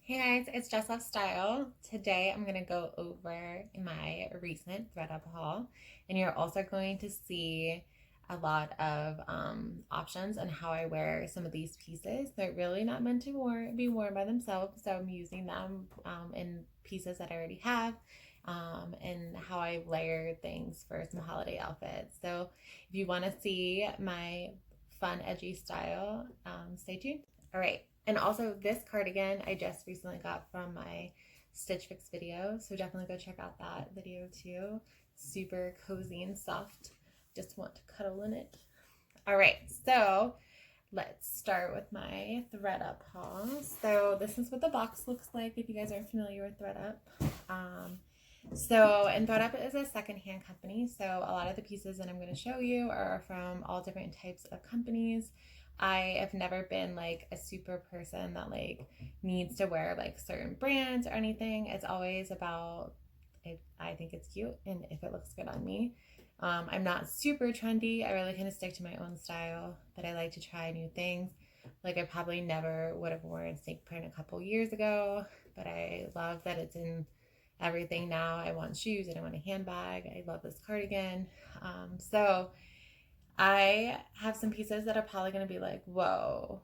Hey guys, it's Jess Off Style. Today I'm going to go over my recent Thredup haul, and you're also going to see a lot of options on how I wear some of these pieces. They're really not meant to be worn by themselves, so I'm using them in pieces that I already have, and how I layer things for some holiday outfits. So if you want to see my fun, edgy style, stay tuned. All right. And also this cardigan I just recently got from my Stitch Fix video. So definitely go check out that video too. Super cozy and soft. Just want to cuddle in it. All right. So let's start with my Thredup haul. So this is what the box looks like if you guys aren't familiar with Thredup. And Thredup is a secondhand company. So a lot of the pieces that I'm going to show you are from all different types of companies. I have never been like a super person that like needs to wear like certain brands or anything. It's always about if I think it's cute and if it looks good on me. I'm not super trendy. I really kind of stick to my own style, but I like to try new things. Like I probably never would have worn snake print a couple years ago, but I love that it's in everything now. I want shoes and I want a handbag. I love this cardigan. So I have some pieces that are probably going to be like, whoa,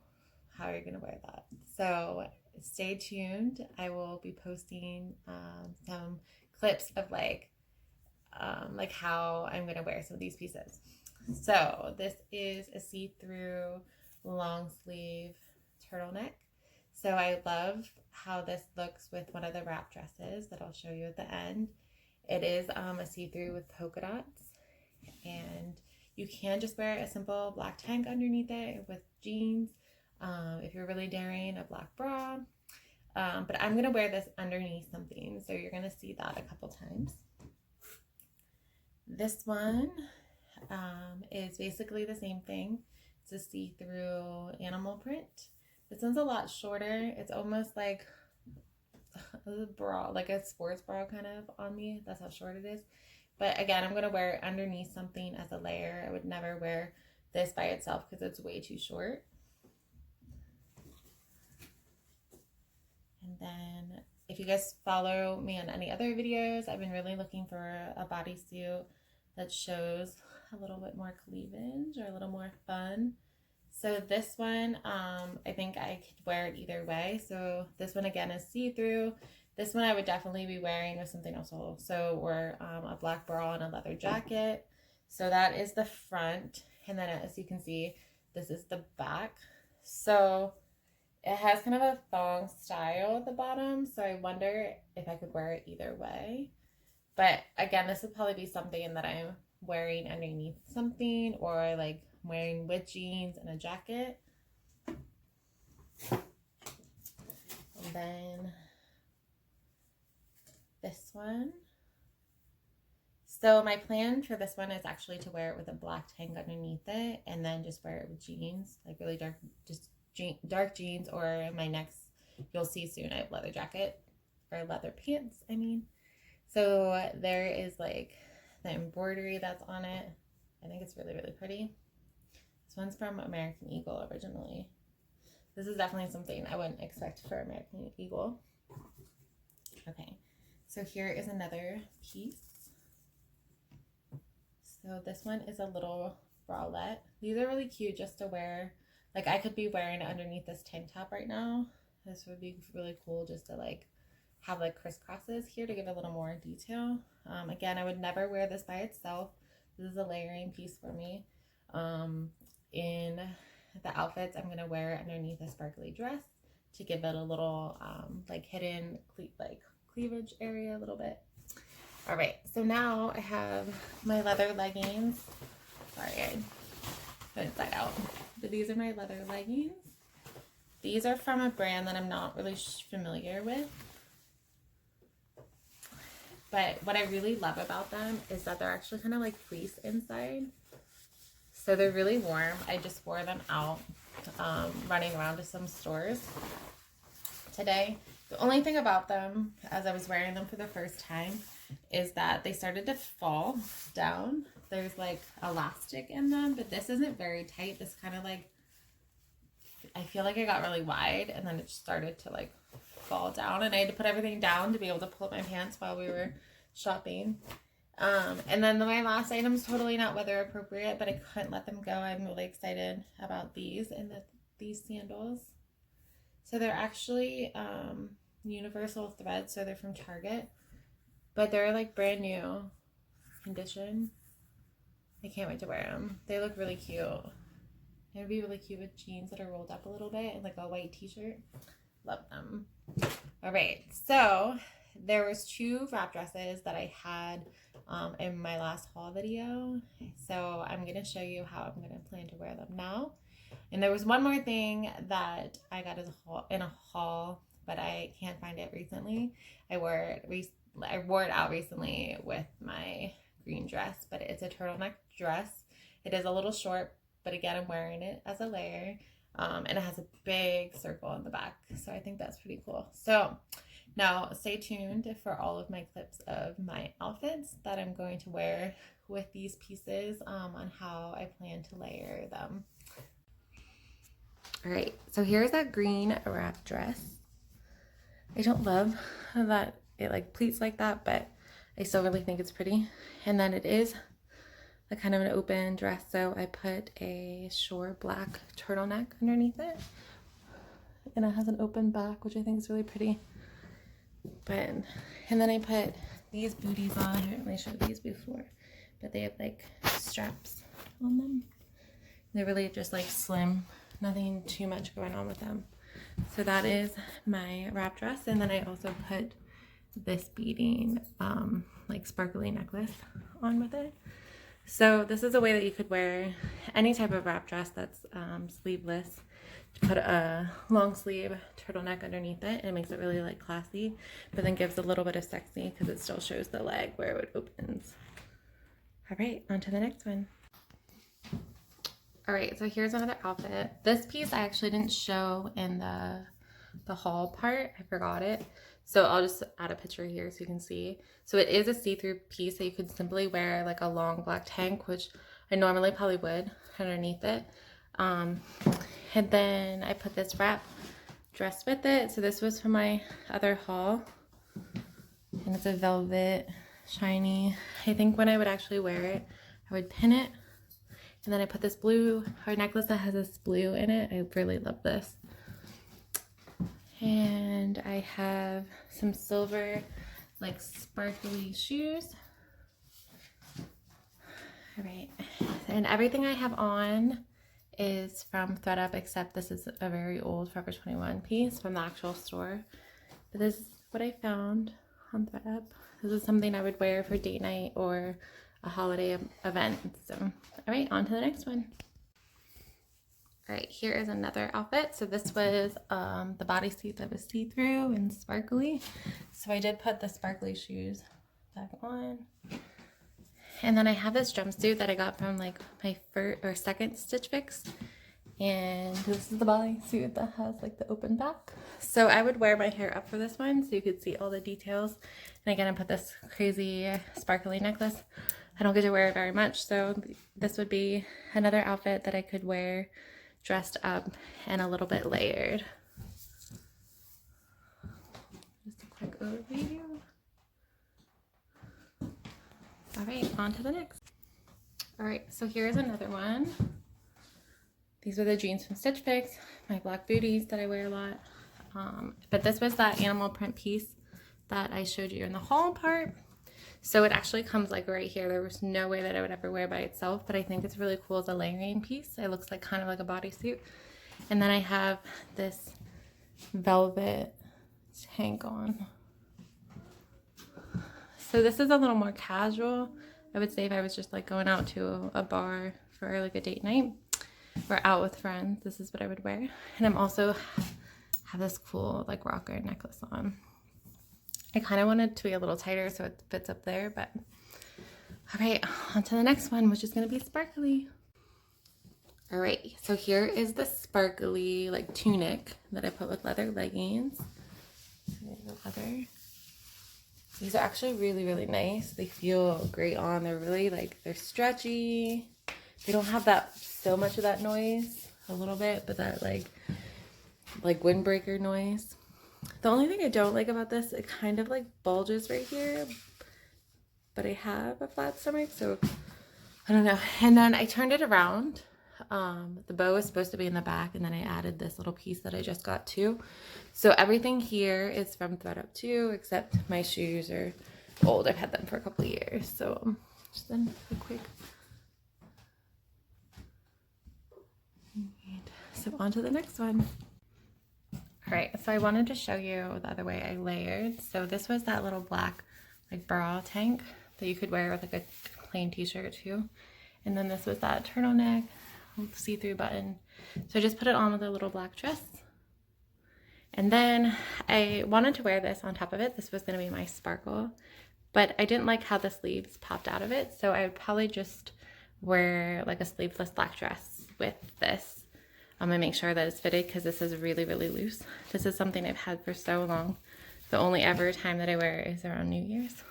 how are you going to wear that? So stay tuned. I will be posting some clips of like how I'm going to wear some of these pieces. So this is a see-through long sleeve turtleneck. So I love how this looks with one of the wrap dresses that I'll show you at the end. It is a see-through with polka dots, and you can just wear a simple black tank underneath it with jeans. If you're really daring, a black bra. But I'm going to wear this underneath something, so you're going to see that a couple times. This one is basically the same thing. It's a see-through animal print. This one's a lot shorter. It's almost like a bra, like a sports bra kind of on me. That's how short it is. But again, I'm going to wear it underneath something as a layer. I would never wear this by itself because it's way too short. And then if you guys follow me on any other videos, I've been really looking for a bodysuit that shows a little bit more cleavage or a little more fun. So this one, I think I could wear it either way. So this one again is see-through. This one I would definitely be wearing with something else. So or a black bra and a leather jacket. So that is the front. And then as you can see, this is the back. So it has kind of a thong style at the bottom. So I wonder if I could wear it either way. But again, this would probably be something that I'm wearing underneath something, or like wearing with jeans and a jacket. And then this one. So my plan for this one is actually to wear it with a black tank underneath it, and then just wear it with jeans, like really dark, just dark jeans, or my next, you'll see soon, I have leather jacket, or leather pants, I mean. So there is like the embroidery that's on it. I think it's really, really pretty. This one's from American Eagle originally. This is definitely something I wouldn't expect for American Eagle. Okay, so here is another piece. So this one is a little bralette. These are really cute just to wear. Like I could be wearing it underneath this tank top right now. This would be really cool just to like have like crisscrosses here to give a little more detail. Again, I would never wear this by itself. This is a layering piece for me. In the outfits, I'm gonna wear it underneath a sparkly dress to give it a little like hidden cleavage area a little bit. All right, so now I have my leather leggings. Sorry, I put it inside out. But these are my leather leggings. These are from a brand that I'm not really familiar with. But what I really love about them is that they're actually kind of like fleece inside. So they're really warm. I just wore them out running around to some stores today. The only thing about them, as I was wearing them for the first time, is that they started to fall down. There's like elastic in them, but this isn't very tight. This kind of like, I feel like it got really wide and then it started to like fall down, and I had to put everything down to be able to pull up my pants while we were shopping. And then my last item's totally not weather appropriate, but I couldn't let them go. I'm really excited about these and these sandals. So they're actually universal thread, so they're from Target, but they're like brand new condition. I can't wait to wear them. They look really cute. It would be really cute with jeans that are rolled up a little bit and like a white t-shirt. Love them. All right, so there was 2 wrap dresses that I had in my last haul video. So I'm going to show you how I'm going to plan to wear them now. And there was one more thing that I got as in a haul, but I can't find it recently. I wore it out recently with my green dress, but it's a turtleneck dress. It is a little short, but again, I'm wearing it as a layer, and it has a big circle in the back, so I think that's pretty cool. So now stay tuned for all of my clips of my outfits that I'm going to wear with these pieces, on how I plan to layer them. All right, so here's that green wrap dress. I don't love that it like pleats like that, but I still really think it's pretty. And then it is a kind of an open dress, so I put a short black turtleneck underneath it, and it has an open back, which I think is really pretty. And then I put these booties on. I haven't really showed these before, but they have like straps on them. They're really just like slim, nothing too much going on with them. So that is my wrap dress, and then I also put this beading like sparkly necklace on with it. So this is a way that you could wear any type of wrap dress that's sleeveless. Put a long sleeve turtleneck underneath it, and it makes it really like classy, but then gives a little bit of sexy because it still shows the leg where it opens. All right, on to the next one. All right, so here's another outfit. This piece I actually didn't show in the haul part. I forgot it. So I'll just add a picture here so you can see. So it is a see-through piece that you could simply wear like a long black tank, which I normally probably would, underneath it. And then I put this wrap dress with it. So this was from my other haul, and it's a velvet, shiny. I think when I would actually wear it, I would pin it. And then I put this blue heart necklace that has this blue in it. I really love this. And I have some silver, like sparkly shoes. All right, and everything I have on is from Thredup, except this is a very old Forever 21 piece from the actual store. But this is what I found on Thredup. This is something I would wear for date night or a holiday event. So, all right, on to the next one. All right, here is another outfit. So this was the bodysuit that was see-through and sparkly. So I did put the sparkly shoes back on. And then I have this jumpsuit that I got from like my first or second Stitch Fix. And this is the bodysuit that has like the open back. So I would wear my hair up for this one so you could see all the details. And again, I put this crazy sparkly necklace. I don't get to wear it very much, so this would be another outfit that I could wear dressed up and a little bit layered. Just a quick overview. All right, on to the next. All right, so here's another one. These are the jeans from Stitch Fix, my black booties that I wear a lot. But this was that animal print piece that I showed you in the haul part. So it actually comes like right here. There was no way that I would ever wear by itself, but I think it's really cool as a layering piece. It looks like kind of like a bodysuit. And then I have this velvet tank on. So this is a little more casual. I would say if I was just like going out to a bar for like a date night or out with friends, this is what I would wear. And I'm also have this cool like rocker necklace on. I kind of wanted to be a little tighter so it fits up there, but all right, on to the next one, which is going to be sparkly. All right, so here is the sparkly like tunic that I put with leather leggings. Leather. These are actually really, really nice. They feel great on. They're really like, they're stretchy. They don't have that, so much of that noise, a little bit, but that like windbreaker noise. The only thing I don't like about this, it kind of like bulges right here, but I have a flat stomach, so I don't know. And then I turned it around. The bow is supposed to be in the back, and then I added this little piece that I just got too. So everything here is from Thredup too, except my shoes are old. I've had them for a couple of years. So just then a quick. So on to the next one. All right, so I wanted to show you the other way I layered. So this was that little black like bra tank that you could wear with like a plain t-shirt too. And then this was that turtleneck with see-through button. So I just put it on with a little black dress. And then I wanted to wear this on top of it. This was gonna be my sparkle, but I didn't like how the sleeves popped out of it. So I would probably just wear like a sleeveless black dress with this. I'm gonna make sure that it's fitted because this is really, really loose. This is something I've had for so long. The only ever time that I wear it is around New Year's.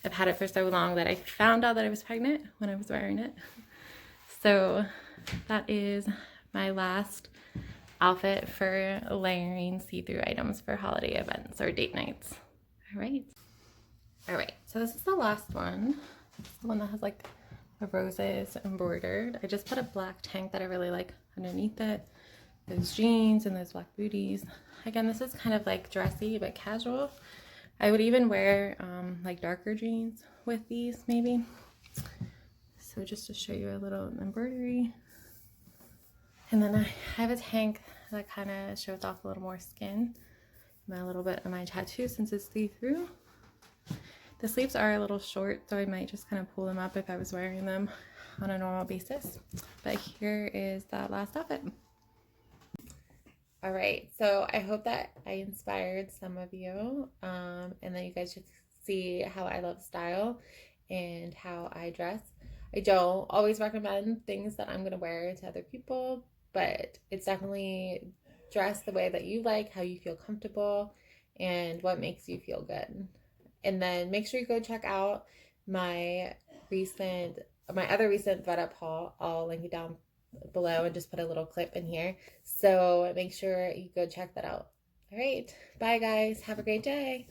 I've had it for so long that I found out that I was pregnant when I was wearing it. So that is my last outfit for layering see-through items for holiday events or date nights. All right, so this is the last one. It's the one that has like the roses embroidered. I just put a black tank that I really like underneath it, those jeans and those black booties. Again, this is kind of like dressy but casual. I would even wear like darker jeans with these maybe. So just to show you a little embroidery. And then I have a tank that kind of shows off a little more skin, a little bit of my tattoo since it's see-through. The sleeves are a little short, so I might just kind of pull them up if I was wearing them on a normal basis. But here is that last outfit. All right, so I hope that I inspired some of you, and that you guys should see how I love style and how I dress. I don't always recommend things that I'm gonna wear to other people, but it's definitely dress the way that you like, how you feel comfortable, and what makes you feel good. And then make sure you go check out my other recent Thredup haul. I'll link it down below and just put a little clip in here. So make sure you go check that out. All right, bye guys. Have a great day.